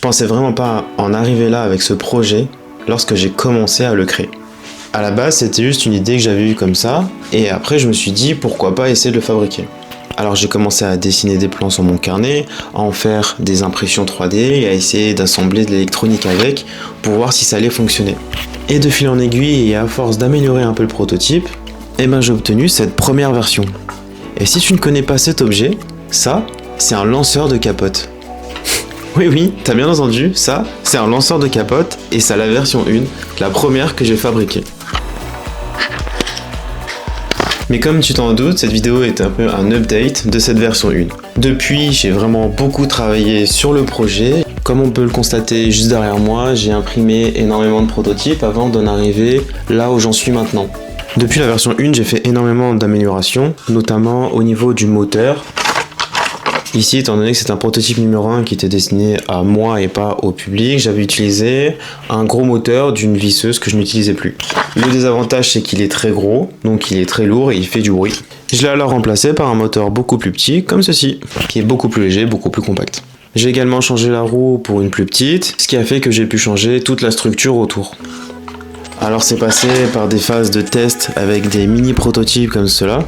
pensais vraiment pas en arriver là avec ce projet lorsque j'ai commencé à le créer. À la base, c'était juste une idée que j'avais eue comme ça, et après je me suis dit pourquoi pas essayer de le fabriquer. Alors j'ai commencé à dessiner des plans sur mon carnet, à en faire des impressions 3D et à essayer d'assembler de l'électronique avec pour voir si ça allait fonctionner. Et de fil en aiguille et à force d'améliorer un peu le prototype, j'ai obtenu cette première version. Et si tu ne connais pas cet objet, ça, c'est un lanceur de capote. Oui, t'as bien entendu, ça, c'est un lanceur de capote et c'est la version 1, la première que j'ai fabriquée. Mais comme tu t'en doutes, cette vidéo est un peu un update de cette version 1. Depuis, j'ai vraiment beaucoup travaillé sur le projet. Comme on peut le constater juste derrière moi, j'ai imprimé énormément de prototypes avant d'en arriver là où j'en suis maintenant. Depuis la version 1, j'ai fait énormément d'améliorations, notamment au niveau du moteur. Ici, étant donné que c'est un prototype numéro 1 qui était destiné à moi et pas au public, j'avais utilisé un gros moteur d'une visseuse que je n'utilisais plus. Le désavantage, c'est qu'il est très gros, donc il est très lourd et il fait du bruit. Je l'ai alors remplacé par un moteur beaucoup plus petit, comme ceci, qui est beaucoup plus léger, beaucoup plus compact. J'ai également changé la roue pour une plus petite, ce qui a fait que j'ai pu changer toute la structure autour. Alors c'est passé par des phases de test avec des mini prototypes comme cela.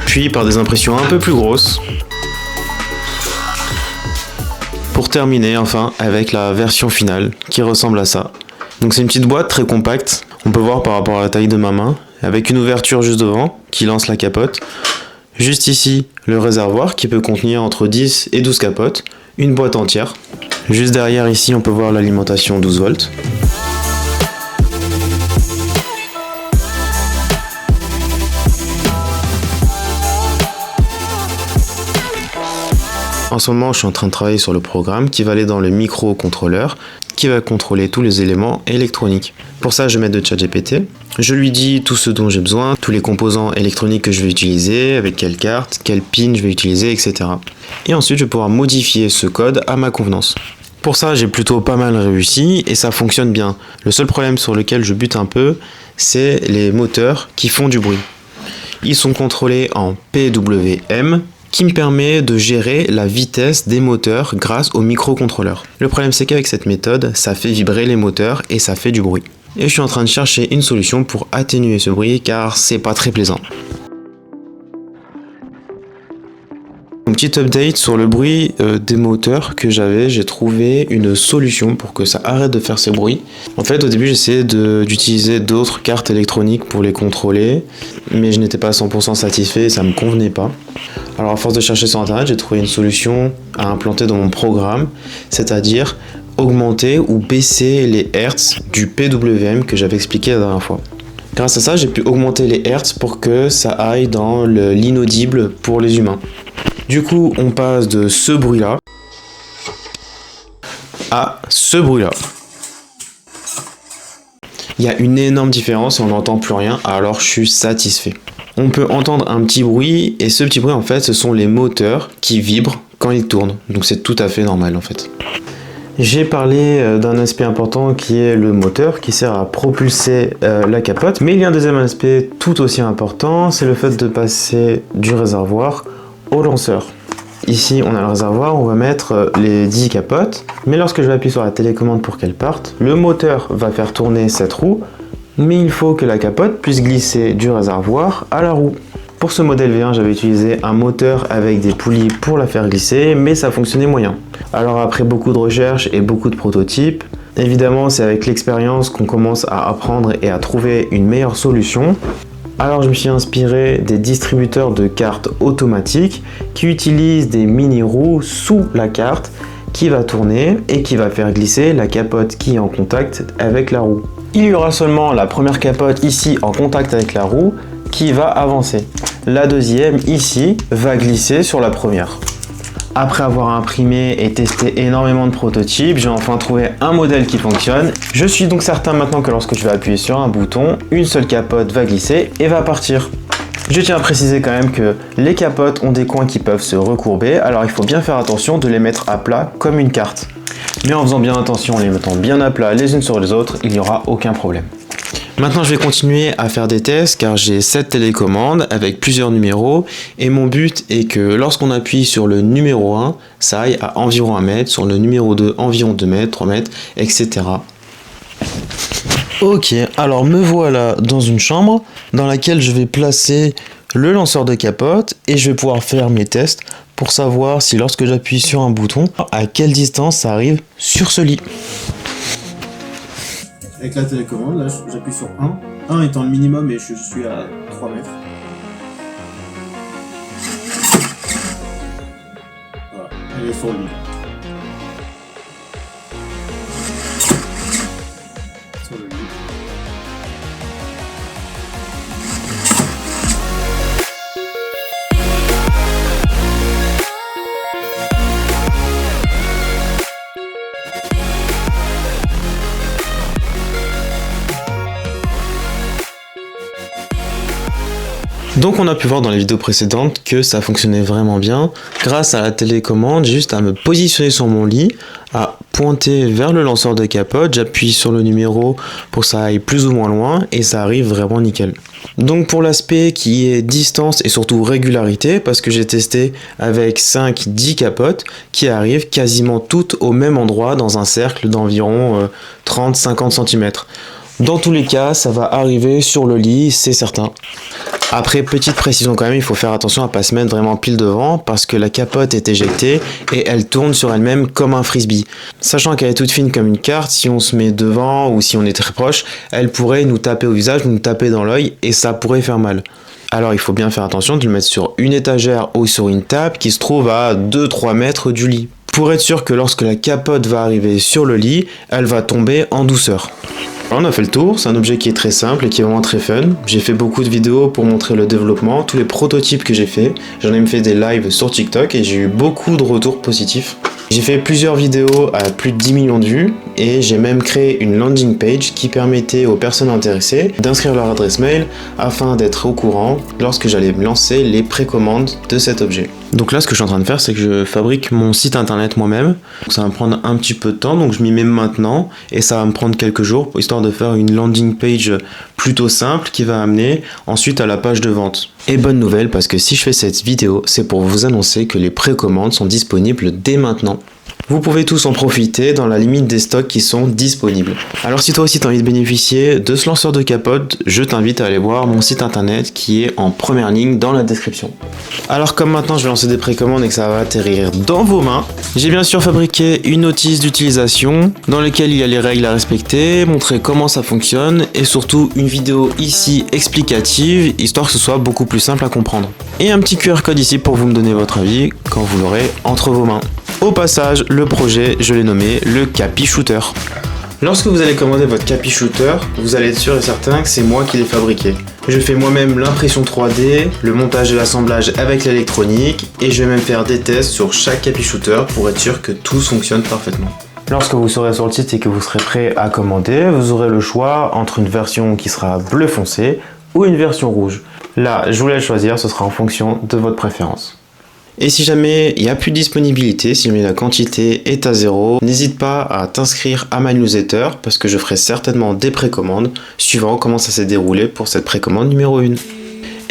Puis par des impressions un peu plus grosses. Pour terminer enfin avec la version finale qui ressemble à ça. Donc c'est une petite boîte très compacte, on peut voir par rapport à la taille de ma main, avec une ouverture juste devant qui lance la capote. Juste ici, le réservoir qui peut contenir entre 10 et 12 capotes, une boîte entière. Juste derrière ici, on peut voir l'alimentation 12 volts. En ce moment, je suis en train de travailler sur le programme qui va aller dans le microcontrôleur qui va contrôler tous les éléments électroniques. Pour ça, je vais mettre de ChatGPT. Je lui dis tout ce dont j'ai besoin, tous les composants électroniques que je vais utiliser, avec quelle carte, quelle pin je vais utiliser, etc. Et ensuite, je vais pouvoir modifier ce code à ma convenance. Pour ça, j'ai plutôt pas mal réussi et ça fonctionne bien. Le seul problème sur lequel je bute un peu, c'est les moteurs qui font du bruit. Ils sont contrôlés en PWM, qui me permet de gérer la vitesse des moteurs grâce au microcontrôleur. Le problème c'est qu'avec cette méthode, ça fait vibrer les moteurs et ça fait du bruit. Et je suis en train de chercher une solution pour atténuer ce bruit car c'est pas très plaisant. Un petit update sur le bruit des moteurs que j'avais, j'ai trouvé une solution pour que ça arrête de faire ce bruit. En fait, au début, j'essayais d'utiliser d'autres cartes électroniques pour les contrôler, mais je n'étais pas à 100% satisfait et ça me convenait pas. Alors, à force de chercher sur internet, j'ai trouvé une solution à implanter dans mon programme, c'est-à-dire augmenter ou baisser les hertz du PWM que j'avais expliqué la dernière fois. Grâce à ça, j'ai pu augmenter les hertz pour que ça aille dans l'inaudible pour les humains. Du coup, on passe de ce bruit-là à ce bruit-là. Il y a une énorme différence et on n'entend plus rien, alors je suis satisfait. On peut entendre un petit bruit et ce petit bruit, en fait, ce sont les moteurs qui vibrent quand ils tournent. Donc c'est tout à fait normal, en fait. J'ai parlé d'un aspect important qui est le moteur qui sert à propulser la capote. Mais il y a un deuxième aspect tout aussi important, c'est le fait de passer du réservoir au lanceur. Ici on a le réservoir, on va mettre les 10 capotes, mais lorsque je vais appuyer sur la télécommande pour qu'elle parte, le moteur va faire tourner cette roue, mais il faut que la capote puisse glisser du réservoir à la roue. Pour ce modèle V1, j'avais utilisé un moteur avec des poulies pour la faire glisser, mais ça fonctionnait moyen. Alors après beaucoup de recherches et beaucoup de prototypes, évidemment c'est avec l'expérience qu'on commence à apprendre et à trouver une meilleure solution. Alors je me suis inspiré des distributeurs de cartes automatiques qui utilisent des mini-roues sous la carte qui va tourner et qui va faire glisser la capote qui est en contact avec la roue. Il y aura seulement la première capote ici en contact avec la roue qui va avancer. La deuxième ici va glisser sur la première. Après avoir imprimé et testé énormément de prototypes, j'ai enfin trouvé un modèle qui fonctionne. Je suis donc certain maintenant que lorsque je vais appuyer sur un bouton, une seule capote va glisser et va partir. Je tiens à préciser quand même que les capotes ont des coins qui peuvent se recourber, alors il faut bien faire attention de les mettre à plat comme une carte. Mais en faisant bien attention, en les mettant bien à plat les unes sur les autres, il n'y aura aucun problème. Maintenant je vais continuer à faire des tests car j'ai 7 télécommandes avec plusieurs numéros et mon but est que lorsqu'on appuie sur le numéro 1, ça aille à environ 1 mètre, sur le numéro 2 environ 2 mètres, 3 mètres, etc. Ok, alors me voilà dans une chambre dans laquelle je vais placer le lanceur de capote et je vais pouvoir faire mes tests pour savoir si lorsque j'appuie sur un bouton, à quelle distance ça arrive sur ce lit. Avec la télécommande, là j'appuie sur 1. 1 étant le minimum et je suis à 3 mètres. Voilà, elle est sur le lit. Sur le lit. Donc on a pu voir dans les vidéos précédentes que ça fonctionnait vraiment bien. Grâce à la télécommande, j'ai juste à me positionner sur mon lit, à pointer vers le lanceur de capote, j'appuie sur le numéro pour que ça aille plus ou moins loin et ça arrive vraiment nickel. Donc pour l'aspect qui est distance et surtout régularité, parce que j'ai testé avec 5-10 capotes qui arrivent quasiment toutes au même endroit dans un cercle d'environ 30-50 cm. Dans tous les cas, ça va arriver sur le lit, c'est certain. Après, petite précision quand même, il faut faire attention à pas se mettre vraiment pile devant parce que la capote est éjectée et elle tourne sur elle-même comme un frisbee. Sachant qu'elle est toute fine comme une carte, si on se met devant ou si on est très proche, elle pourrait nous taper au visage, nous taper dans l'œil et ça pourrait faire mal. Alors il faut bien faire attention de le mettre sur une étagère ou sur une table qui se trouve à 2-3 mètres du lit. Pour être sûr que lorsque la capote va arriver sur le lit, elle va tomber en douceur. On a fait le tour, c'est un objet qui est très simple et qui est vraiment très fun. J'ai fait beaucoup de vidéos pour montrer le développement, tous les prototypes que j'ai fait. J'en ai même fait des lives sur TikTok et j'ai eu beaucoup de retours positifs. J'ai fait plusieurs vidéos à plus de 10 millions de vues et j'ai même créé une landing page qui permettait aux personnes intéressées d'inscrire leur adresse mail afin d'être au courant lorsque j'allais me lancer les précommandes de cet objet. Donc là ce que je suis en train de faire c'est que je fabrique mon site internet moi-même. Ça va me prendre un petit peu de temps donc je m'y mets maintenant et ça va me prendre quelques jours histoire de faire une landing page plutôt simple qui va amener ensuite à la page de vente. Et bonne nouvelle parce que si je fais cette vidéo c'est pour vous annoncer que les précommandes sont disponibles dès maintenant. Vous pouvez tous en profiter dans la limite des stocks qui sont disponibles. Alors si toi aussi tu as envie de bénéficier de ce lanceur de capote, je t'invite à aller voir mon site internet qui est en première ligne dans la description. Alors comme maintenant je vais lancer des précommandes et que ça va atterrir dans vos mains, j'ai bien sûr fabriqué une notice d'utilisation dans laquelle il y a les règles à respecter, montrer comment ça fonctionne et surtout une vidéo ici explicative histoire que ce soit beaucoup plus simple à comprendre. Et un petit QR code ici pour vous me donner votre avis quand vous l'aurez entre vos mains. Au passage, le projet, je l'ai nommé le Capi Shooter. Lorsque vous allez commander votre Capi Shooter, vous allez être sûr et certain que c'est moi qui l'ai fabriqué. Je fais moi-même l'impression 3D, le montage et l'assemblage avec l'électronique, et je vais même faire des tests sur chaque Capi Shooter pour être sûr que tout fonctionne parfaitement. Lorsque vous serez sur le site et que vous serez prêt à commander, vous aurez le choix entre une version qui sera bleu foncé ou une version rouge. Là, je vous laisse choisir, ce sera en fonction de votre préférence. Et si jamais il n'y a plus de disponibilité, si jamais la quantité est à 0, n'hésite pas à t'inscrire à ma newsletter parce que je ferai certainement des précommandes suivant comment ça s'est déroulé pour cette précommande numéro 1.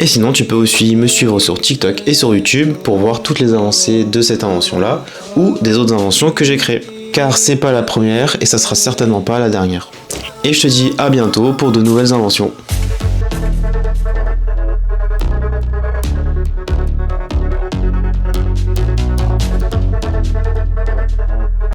Et sinon, tu peux aussi me suivre sur TikTok et sur YouTube pour voir toutes les avancées de cette invention-là ou des autres inventions que j'ai créées. Car c'est pas la première et ça sera certainement pas la dernière. Et je te dis à bientôt pour de nouvelles inventions.